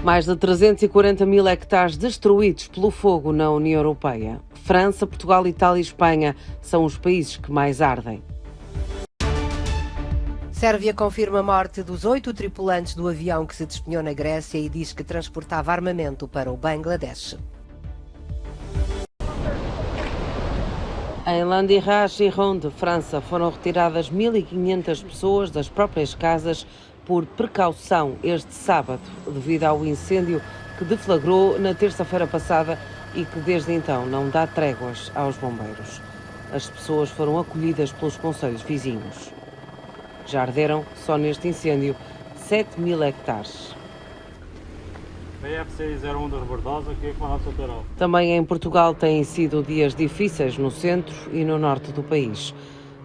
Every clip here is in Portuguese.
Mais de 340 mil hectares destruídos pelo fogo na União Europeia. França, Portugal, Itália e Espanha são os países que mais ardem. Sérvia confirma a morte dos 8 tripulantes do avião que se despenhou na Grécia e diz que transportava armamento para o Bangladesh. Em Landiras e Ronde, França, foram retiradas 1.500 pessoas das próprias casas por precaução este sábado, devido ao incêndio que deflagrou na terça-feira passada e que desde então não dá tréguas aos bombeiros. As pessoas foram acolhidas pelos concelhos vizinhos. Já arderam, só neste incêndio, 7 mil hectares. Também em Portugal têm sido dias difíceis no centro e no norte do país.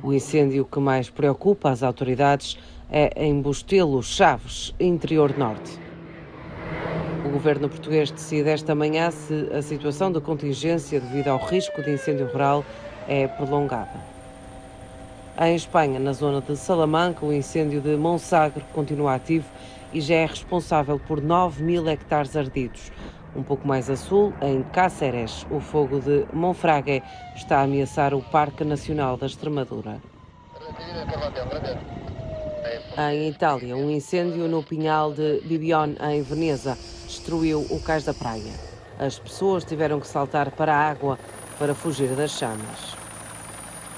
O incêndio que mais preocupa as autoridades é em Bustelo, Chaves, interior norte. O governo português decide esta manhã se a situação de contingência devido ao risco de incêndio rural é prolongada. Em Espanha, na zona de Salamanca, o incêndio de Monsagre continua ativo e já é responsável por 9 mil hectares ardidos. Um pouco mais a sul, em Cáceres, o fogo de Monfragüe está a ameaçar o Parque Nacional da Extremadura. Em Itália, um incêndio no Pinhal de Bibione, em Veneza, destruiu o cais da praia. As pessoas tiveram que saltar para a água para fugir das chamas.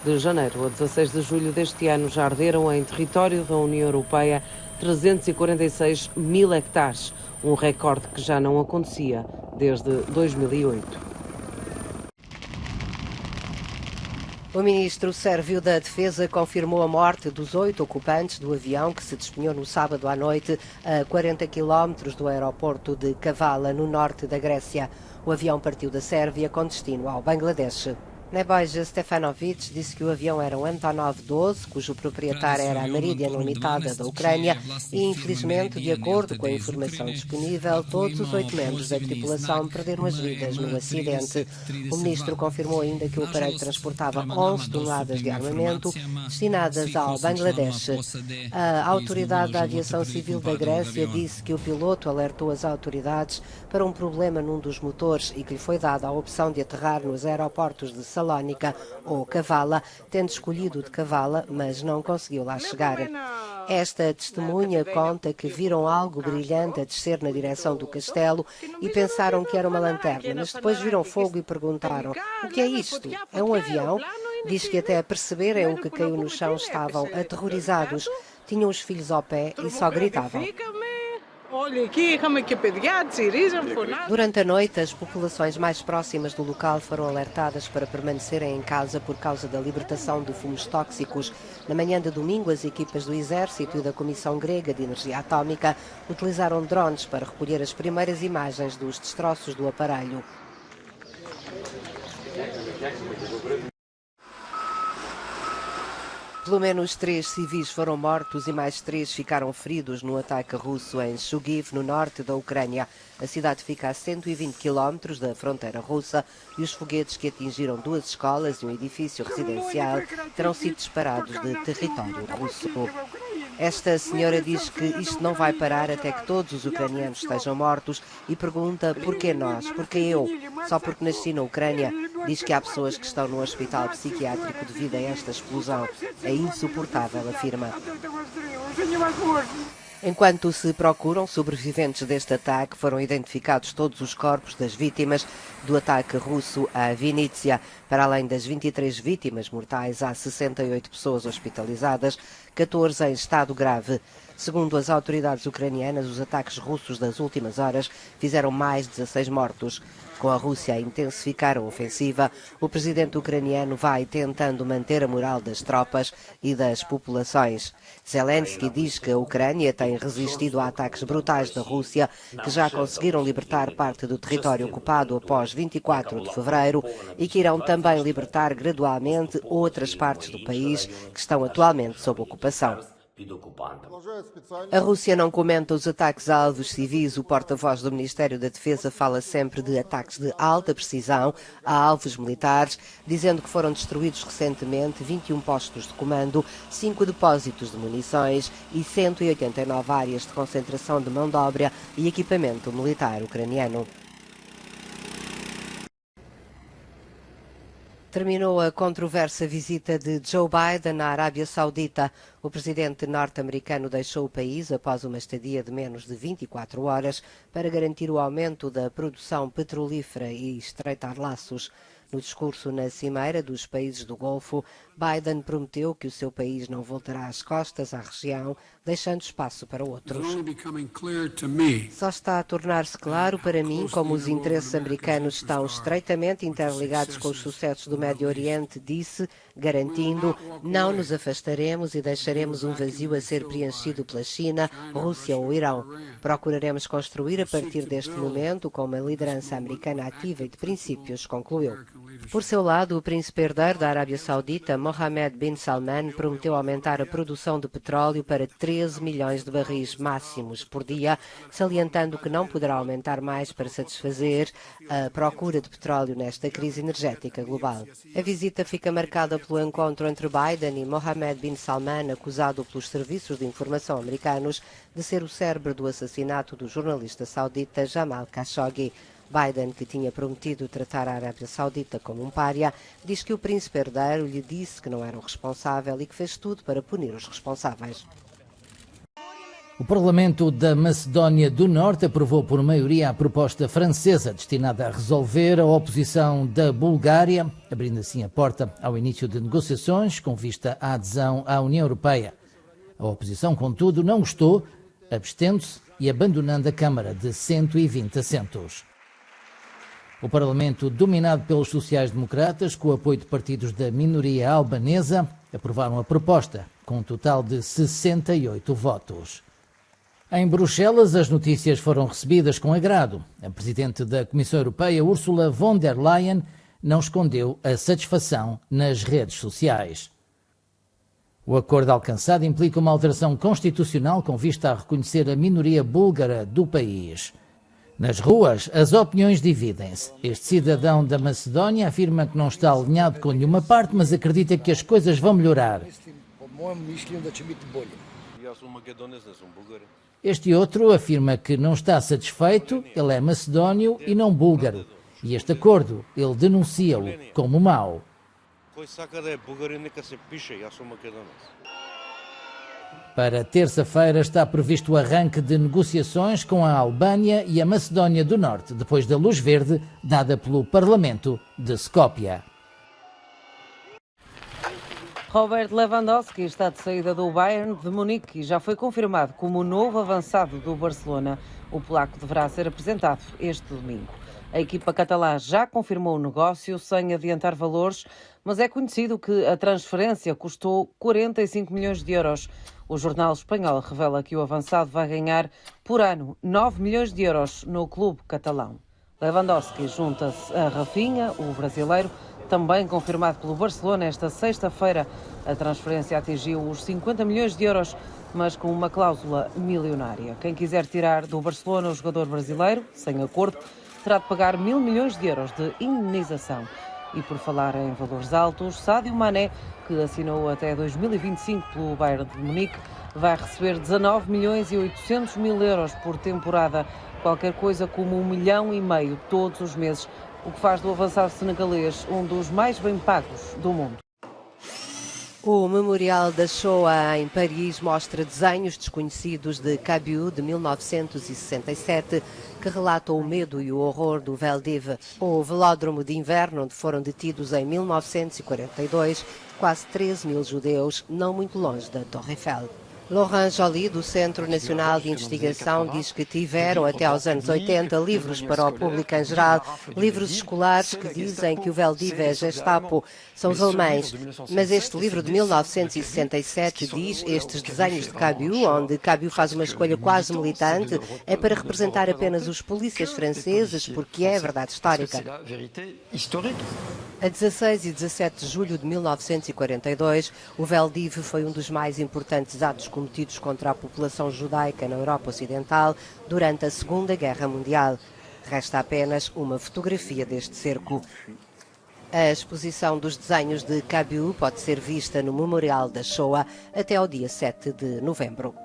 De janeiro a 16 de julho deste ano já arderam em território da União Europeia 346 mil hectares, um recorde que já não acontecia desde 2008. O ministro sérvio da Defesa confirmou a morte dos 8 ocupantes do avião que se despenhou no sábado à noite a 40 quilómetros do aeroporto de Kavala, no norte da Grécia. O avião partiu da Sérvia com destino ao Bangladesh. Nebojsa Stefanovic disse que o avião era um Antonov 12, cujo proprietário era a Meridian Limitada da Ucrânia e, infelizmente, de acordo com a informação disponível, todos os 8 membros da tripulação perderam as vidas no acidente. O ministro confirmou ainda que o aparelho transportava 11 toneladas de armamento destinadas ao Bangladesh. A Autoridade da Aviação Civil da Grécia disse que o piloto alertou as autoridades para um problema num dos motores e que lhe foi dada a opção de aterrar nos aeroportos de Salónica ou Kavala, tendo escolhido de Kavala, mas não conseguiu lá chegar. Esta testemunha conta que viram algo brilhante a descer na direção do castelo e pensaram que era uma lanterna, mas depois viram fogo e perguntaram: o que é isto? É um avião? Diz que até a perceberem o que caiu no chão estavam aterrorizados, tinham os filhos ao pé e só gritavam. Durante a noite, as populações mais próximas do local foram alertadas para permanecerem em casa por causa da libertação de fumos tóxicos. Na manhã de domingo, as equipas do Exército e da Comissão Grega de Energia Atómica utilizaram drones para recolher as primeiras imagens dos destroços do aparelho. Pelo menos 3 civis foram mortos e mais 3 ficaram feridos no ataque russo em Chugiv, no norte da Ucrânia. A cidade fica a 120 quilómetros da fronteira russa e os foguetes que atingiram 2 escolas e um edifício residencial terão sido disparados de território russo. Esta senhora diz que isto não vai parar até que todos os ucranianos estejam mortos e pergunta: porquê nós? Porquê eu? Só porque nasci na Ucrânia? Diz que há pessoas que estão no hospital psiquiátrico devido a esta explosão. É insuportável, afirma. Enquanto se procuram sobreviventes deste ataque, foram identificados todos os corpos das vítimas do ataque russo a Vinícius. Para além das 23 vítimas mortais, há 68 pessoas hospitalizadas, 14 em estado grave. Segundo as autoridades ucranianas, os ataques russos das últimas horas fizeram mais 16 mortos. Com a Rússia a intensificar a ofensiva, o presidente ucraniano vai tentando manter a moral das tropas e das populações. Zelensky diz que a Ucrânia tem resistido a ataques brutais da Rússia, que já conseguiram libertar parte do território ocupado após 24 de fevereiro e que irão também libertar gradualmente outras partes do país que estão atualmente sob ocupação. A Rússia não comenta os ataques a alvos civis. O porta-voz do Ministério da Defesa fala sempre de ataques de alta precisão a alvos militares, dizendo que foram destruídos recentemente 21 postos de comando, 5 depósitos de munições e 189 áreas de concentração de mão de obra e equipamento militar ucraniano. Terminou a controversa visita de Joe Biden à Arábia Saudita. O presidente norte-americano deixou o país após uma estadia de menos de 24 horas para garantir o aumento da produção petrolífera e estreitar laços. No discurso na Cimeira dos Países do Golfo, Biden prometeu que o seu país não voltará as costas à região, deixando espaço para outros. Só está a tornar-se claro para mim como os interesses americanos estão estreitamente interligados com os sucessos do Médio Oriente, disse, garantindo: não nos afastaremos e deixaremos um vazio a ser preenchido pela China, Rússia ou Irão. Procuraremos construir a partir deste momento com uma liderança americana ativa e de princípios, concluiu. Por seu lado, o príncipe herdeiro da Arábia Saudita, Mohammed bin Salman, prometeu aumentar a produção de petróleo para 13 milhões de barris máximos por dia, salientando que não poderá aumentar mais para satisfazer a procura de petróleo nesta crise energética global. A visita fica marcada pelo encontro entre Biden e Mohammed bin Salman, acusado pelos serviços de informação americanos de ser o cérebro do assassinato do jornalista saudita Jamal Khashoggi. Biden, que tinha prometido tratar a Arábia Saudita como um pária, diz que o príncipe herdeiro lhe disse que não era o responsável e que fez tudo para punir os responsáveis. O Parlamento da Macedónia do Norte aprovou por maioria a proposta francesa destinada a resolver a oposição da Bulgária, abrindo assim a porta ao início de negociações com vista à adesão à União Europeia. A oposição, contudo, não gostou, abstendo-se e abandonando a Câmara de 120 assentos. O Parlamento, dominado pelos sociais-democratas, com o apoio de partidos da minoria albanesa, aprovaram a proposta, com um total de 68 votos. Em Bruxelas, as notícias foram recebidas com agrado. A Presidente da Comissão Europeia, Ursula von der Leyen, não escondeu a satisfação nas redes sociais. O acordo alcançado implica uma alteração constitucional com vista a reconhecer a minoria búlgara do país. Nas ruas, as opiniões dividem-se. Este cidadão da Macedónia afirma que não está alinhado com nenhuma parte, mas acredita que as coisas vão melhorar. Este outro afirma que não está satisfeito, ele é macedónio e não búlgaro. E este acordo, ele denuncia-o como mau. Para terça-feira está previsto o arranque de negociações com a Albânia e a Macedónia do Norte, depois da luz verde dada pelo Parlamento de Skopje. Robert Lewandowski está de saída do Bayern de Munique e já foi confirmado como o novo avançado do Barcelona. O polaco deverá ser apresentado este domingo. A equipa catalã já confirmou o negócio sem adiantar valores, mas é conhecido que a transferência custou 45 milhões de euros. O jornal espanhol revela que o avançado vai ganhar por ano 9 milhões de euros no clube catalão. Lewandowski junta-se a Rafinha, o brasileiro, também confirmado pelo Barcelona esta sexta-feira. A transferência atingiu os 50 milhões de euros, mas com uma cláusula milionária. Quem quiser tirar do Barcelona o jogador brasileiro, sem acordo, terá de pagar 1.000 milhões de euros de indenização. E por falar em valores altos, Sadio Mané, que assinou até 2025 pelo Bayern de Munique, vai receber 19 milhões e 800 mil euros por temporada, qualquer coisa como 1,5 milhão todos os meses, o que faz do avançado senegalês um dos mais bem pagos do mundo. O Memorial da Shoah em Paris mostra desenhos desconhecidos de Camus, de 1967, que relatam o medo e o horror do Veldiv, o velódromo de inverno onde foram detidos em 1942 quase 13 mil judeus, não muito longe da Torre Eiffel. Laurent Joly, do Centro Nacional de Investigação, diz que tiveram até aos anos 80 livros para o público em geral, livros escolares que dizem que o Veldiv é Gestapo, são os alemães. Mas este livro de 1967 diz estes desenhos de Camus, onde Camus faz uma escolha quase militante, é para representar apenas os polícias franceses, porque é a verdade histórica. A 16 e 17 de julho de 1942, o Veldiv foi um dos mais importantes atos cometidos contra a população judaica na Europa Ocidental durante a Segunda Guerra Mundial. Resta apenas uma fotografia deste cerco. A exposição dos desenhos de Cabu pode ser vista no Memorial da Shoah até ao dia 7 de novembro.